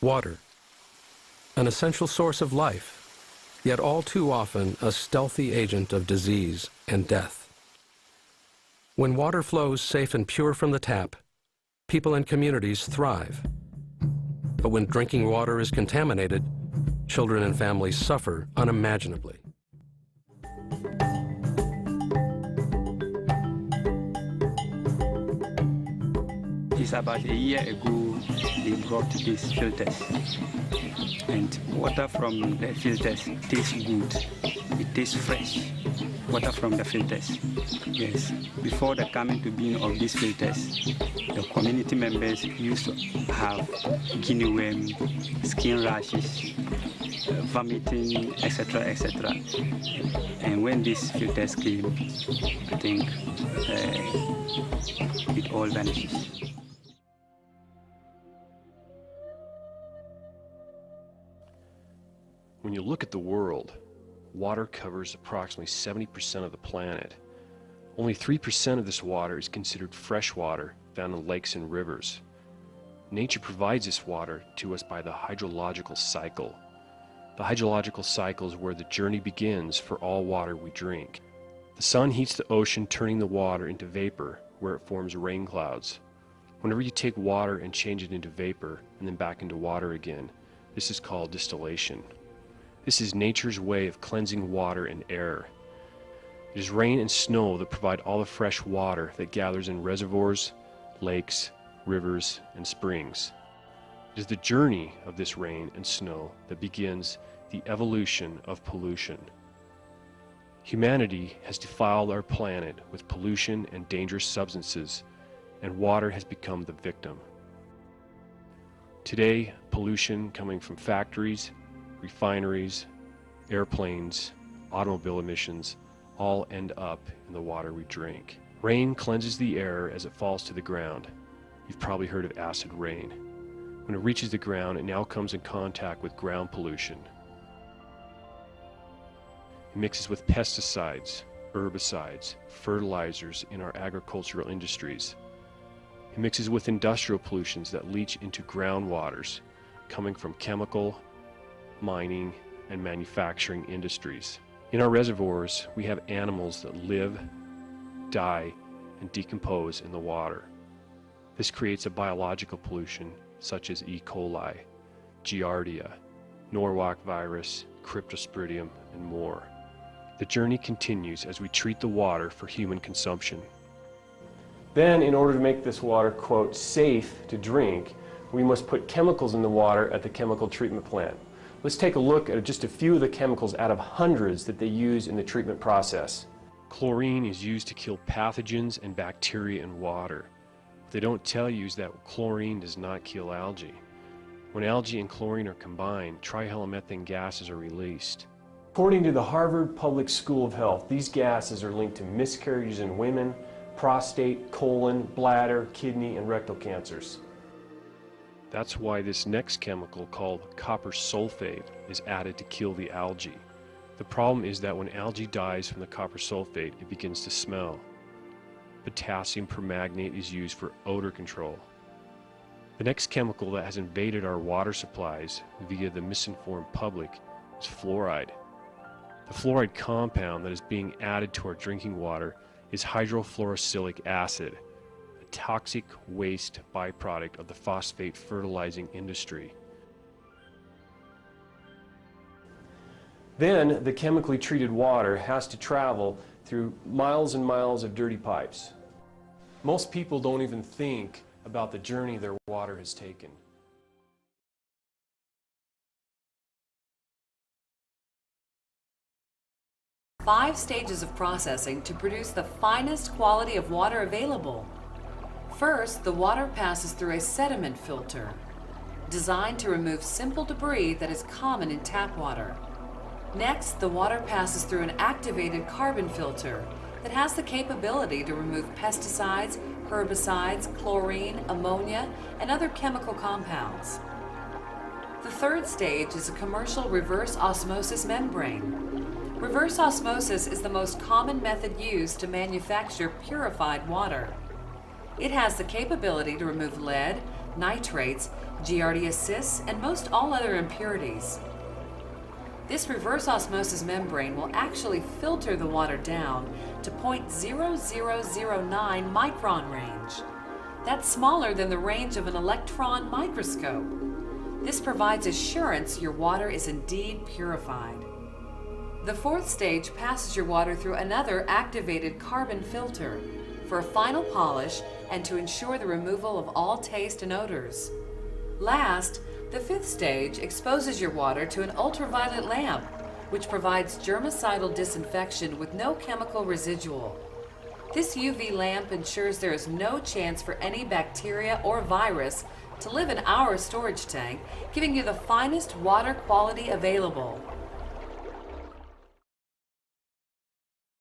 Water, an essential source of life, yet all too often a stealthy agent of disease and death. When water flows safe and pure from the tap, people and communities thrive. But when drinking water is contaminated, children and families suffer unimaginably. It's about a year ago they brought these filters, and water from the filters tastes good. It tastes fresh. Water from the filters. Yes. Before the coming to being of these filters, the community members used to have guinea worm, skin rashes, vomiting, etc., etc. And when these filters came, I think it all vanishes. When you look at the world, water covers approximately 70% of the planet. Only 3% of this water is considered fresh water found in lakes and rivers. Nature provides this water to us by the hydrological cycle. The hydrological cycle is where the journey begins for all water we drink. The sun heats the ocean, turning the water into vapor, where it forms rain clouds. Whenever you take water and change it into vapor and then back into water again, this is called distillation. This is nature's way of cleansing water and air. It is rain and snow that provide all the fresh water that gathers in reservoirs, lakes, rivers, and springs. It is the journey of this rain and snow that begins the evolution of pollution. Humanity has defiled our planet with pollution and dangerous substances, and water has become the victim. Today, pollution coming from factories, refineries, airplanes, automobile emissions all end up in the water we drink. Rain cleanses the air as it falls to the ground. You've probably heard of acid rain. When it reaches the ground, it now comes in contact with ground pollution. It mixes with pesticides, herbicides, fertilizers in our agricultural industries. It mixes with industrial pollutions that leach into groundwaters coming from chemical, mining, and manufacturing industries. In our reservoirs, we have animals that live, die, and decompose in the water. This creates a biological pollution such as E. coli, Giardia, Norwalk virus, Cryptosporidium, and more. The journey continues as we treat the water for human consumption. Then, in order to make this water, quote, safe to drink, we must put chemicals in the water at the chemical treatment plant. Let's take a look at just a few of the chemicals out of hundreds that they use in the treatment process. Chlorine is used to kill pathogens and bacteria in water. What they don't tell you is that chlorine does not kill algae. When algae and chlorine are combined, trihalomethanes gases are released. According to the Harvard Public School of Health, these gases are linked to miscarriages in women, prostate, colon, bladder, kidney, and rectal cancers. That's why this next chemical, called copper sulfate, is added to kill the algae. The problem is that when algae dies from the copper sulfate, it begins to smell. Potassium permanganate is used for odor control. The next chemical that has invaded our water supplies via the misinformed public is fluoride. The fluoride compound that is being added to our drinking water is hydrofluorosilicic acid, a toxic waste byproduct of the phosphate fertilizing industry. Then the chemically treated water has to travel through miles and miles of dirty pipes. Most people don't even think about the journey their water has taken. Five stages of processing to produce the finest quality of water available. First, the water passes through a sediment filter, designed to remove simple debris that is common in tap water. Next, the water passes through an activated carbon filter that has the capability to remove pesticides, herbicides, chlorine, ammonia, and other chemical compounds. The third stage is a commercial reverse osmosis membrane. Reverse osmosis is the most common method used to manufacture purified water. It has the capability to remove lead, nitrates, Giardia cis, and most all other impurities. This reverse osmosis membrane will actually filter the water down to 0.0009 micron range. That's smaller than the range of an electron microscope. This provides assurance your water is indeed purified. The fourth stage passes your water through another activated carbon filter for a final polish and to ensure the removal of all taste and odors. Last, the fifth stage exposes your water to an ultraviolet lamp, which provides germicidal disinfection with no chemical residual. This UV lamp ensures there is no chance for any bacteria or virus to live in our storage tank, giving you the finest water quality available.